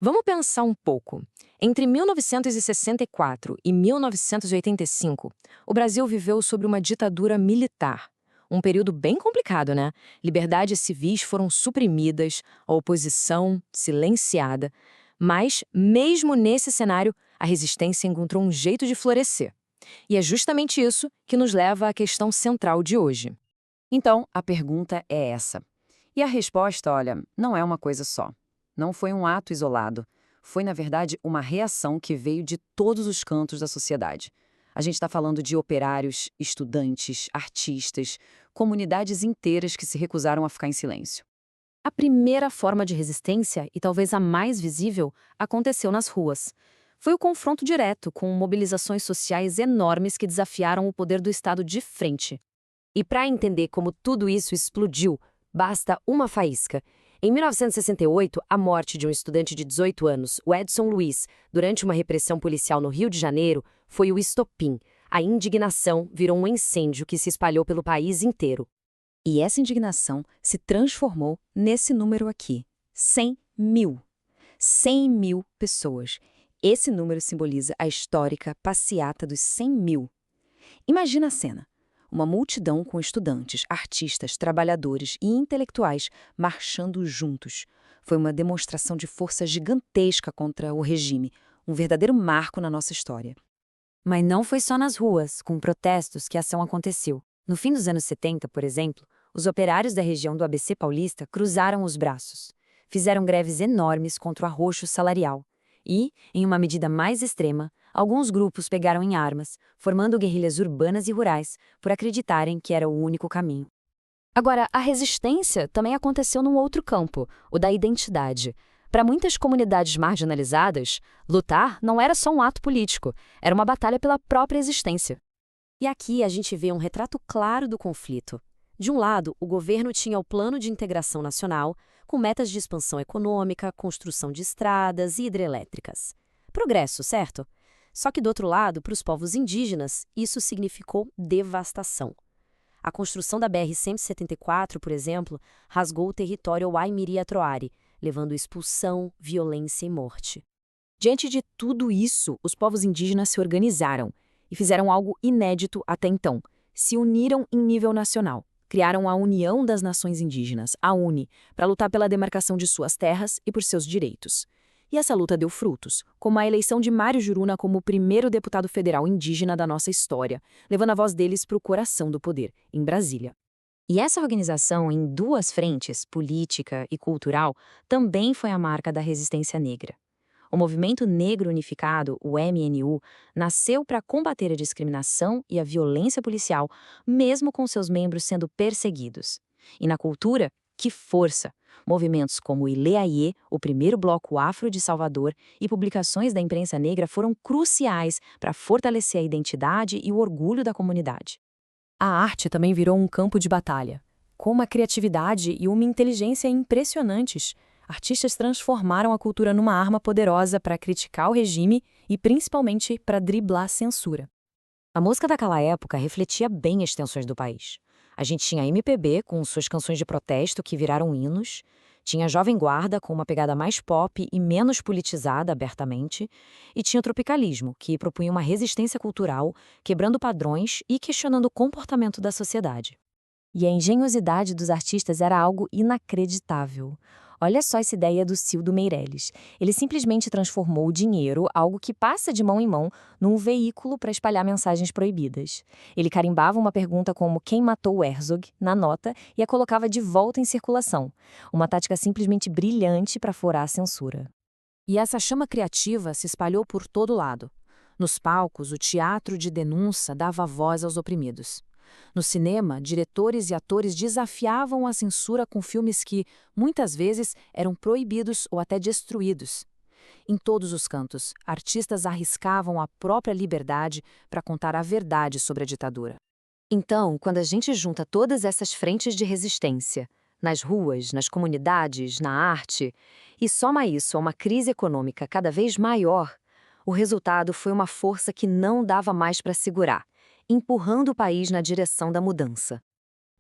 Vamos pensar um pouco. Entre 1964 e 1985, o Brasil viveu sob uma ditadura militar. Um período bem complicado, né? Liberdades civis foram suprimidas, a oposição silenciada. Mas, mesmo nesse cenário, a resistência encontrou um jeito de florescer. E é justamente isso que nos leva à questão central de hoje. Então, a pergunta é essa. E a resposta, olha, não é uma coisa só. Não foi um ato isolado. Foi, na verdade, uma reação que veio de todos os cantos da sociedade. A gente está falando de operários, estudantes, artistas, comunidades inteiras que se recusaram a ficar em silêncio. A primeira forma de resistência, e talvez a mais visível, aconteceu nas ruas. Foi o confronto direto, com mobilizações sociais enormes que desafiaram o poder do Estado de frente. E para entender como tudo isso explodiu, basta uma faísca. Em 1968, a morte de um estudante de 18 anos, o Edson Luiz, durante uma repressão policial no Rio de Janeiro, foi o estopim. A indignação virou um incêndio que se espalhou pelo país inteiro. E essa indignação se transformou nesse número aqui: 100 mil. 100 mil pessoas. Esse número simboliza a histórica passeata dos 100 mil. Imagina a cena. Uma multidão com estudantes, artistas, trabalhadores e intelectuais marchando juntos. Foi uma demonstração de força gigantesca contra o regime, um verdadeiro marco na nossa história. Mas não foi só nas ruas, com protestos, que a ação aconteceu. No fim dos anos 70, por exemplo, os operários da região do ABC Paulista cruzaram os braços. Fizeram greves enormes contra o arroxo salarial. E, em uma medida mais extrema, alguns grupos pegaram em armas, formando guerrilhas urbanas e rurais, por acreditarem que era o único caminho. Agora, a resistência também aconteceu num outro campo, o da identidade. Para muitas comunidades marginalizadas, lutar não era só um ato político, era uma batalha pela própria existência. E aqui a gente vê um retrato claro do conflito. De um lado, o governo tinha o Plano de Integração Nacional, com metas de expansão econômica, construção de estradas e hidrelétricas. Progresso, certo? Só que do outro lado, para os povos indígenas, isso significou devastação. A construção da BR-174, por exemplo, rasgou o território Waimiri-Atoare, levando expulsão, violência e morte. Diante de tudo isso, os povos indígenas se organizaram e fizeram algo inédito até então. Se uniram em nível nacional. Criaram a União das Nações Indígenas, a UNE, para lutar pela demarcação de suas terras e por seus direitos. E essa luta deu frutos, como a eleição de Mário Juruna como o primeiro deputado federal indígena da nossa história, levando a voz deles para o coração do poder, em Brasília. E essa organização em duas frentes, política e cultural, também foi a marca da resistência negra. O Movimento Negro Unificado, o MNU, nasceu para combater a discriminação e a violência policial, mesmo com seus membros sendo perseguidos. E na cultura, que força! Movimentos como o Ileaie, o primeiro bloco afro de Salvador, e publicações da imprensa negra foram cruciais para fortalecer a identidade e o orgulho da comunidade. A arte também virou um campo de batalha. Com uma criatividade e uma inteligência impressionantes, artistas transformaram a cultura numa arma poderosa para criticar o regime e, principalmente, para driblar a censura. A música daquela época refletia bem as tensões do país. A gente tinha a MPB com suas canções de protesto que viraram hinos, tinha a Jovem Guarda com uma pegada mais pop e menos politizada abertamente, e tinha o tropicalismo, que propunha uma resistência cultural, quebrando padrões e questionando o comportamento da sociedade. E a engenhosidade dos artistas era algo inacreditável. Olha só essa ideia do Cildo Meirelles. Ele simplesmente transformou o dinheiro, algo que passa de mão em mão, num veículo para espalhar mensagens proibidas. Ele carimbava uma pergunta como "Quem matou Herzog?" na nota e a colocava de volta em circulação. Uma tática simplesmente brilhante para furar a censura. E essa chama criativa se espalhou por todo lado. Nos palcos, o teatro de denúncia dava voz aos oprimidos. No cinema, diretores e atores desafiavam a censura com filmes que, muitas vezes, eram proibidos ou até destruídos. Em todos os cantos, artistas arriscavam a própria liberdade para contar a verdade sobre a ditadura. Então, quando a gente junta todas essas frentes de resistência, nas ruas, nas comunidades, na arte, e soma isso a uma crise econômica cada vez maior, o resultado foi uma força que não dava mais para segurar, empurrando o país na direção da mudança.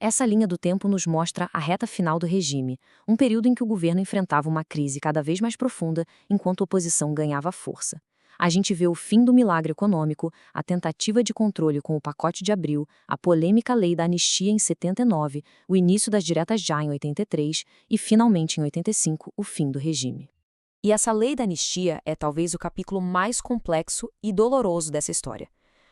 Essa linha do tempo nos mostra a reta final do regime, um período em que o governo enfrentava uma crise cada vez mais profunda, enquanto a oposição ganhava força. A gente vê o fim do milagre econômico, a tentativa de controle com o pacote de abril, a polêmica lei da anistia em 79, o início das diretas já em 83 e, finalmente, em 85, o fim do regime. E essa lei da anistia é talvez o capítulo mais complexo e doloroso dessa história.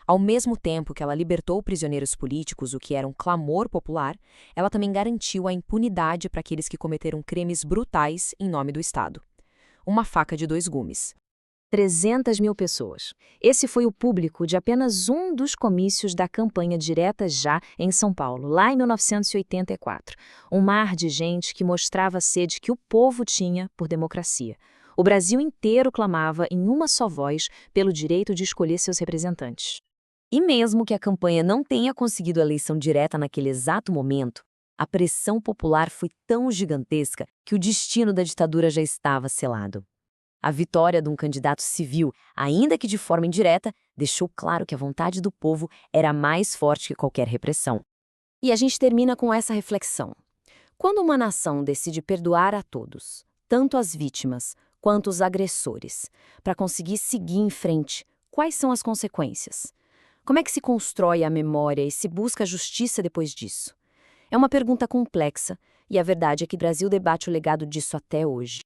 Ao mesmo tempo que ela libertou prisioneiros políticos, o que era um clamor popular, ela também garantiu a impunidade para aqueles que cometeram crimes brutais em nome do Estado. Uma faca de dois gumes. 300 mil pessoas. Esse foi o público de apenas um dos comícios da campanha Direta Já em São Paulo, lá em 1984. Um mar de gente que mostrava a sede que o povo tinha por democracia. O Brasil inteiro clamava em uma só voz pelo direito de escolher seus representantes. E mesmo que a campanha não tenha conseguido a eleição direta naquele exato momento, a pressão popular foi tão gigantesca que o destino da ditadura já estava selado. A vitória de um candidato civil, ainda que de forma indireta, deixou claro que a vontade do povo era mais forte que qualquer repressão. E a gente termina com essa reflexão. Quando uma nação decide perdoar a todos, tanto as vítimas quanto os agressores, para conseguir seguir em frente, quais são as consequências? Como é que se constrói a memória e se busca a justiça depois disso? É uma pergunta complexa, e a verdade é que o Brasil debate o legado disso até hoje.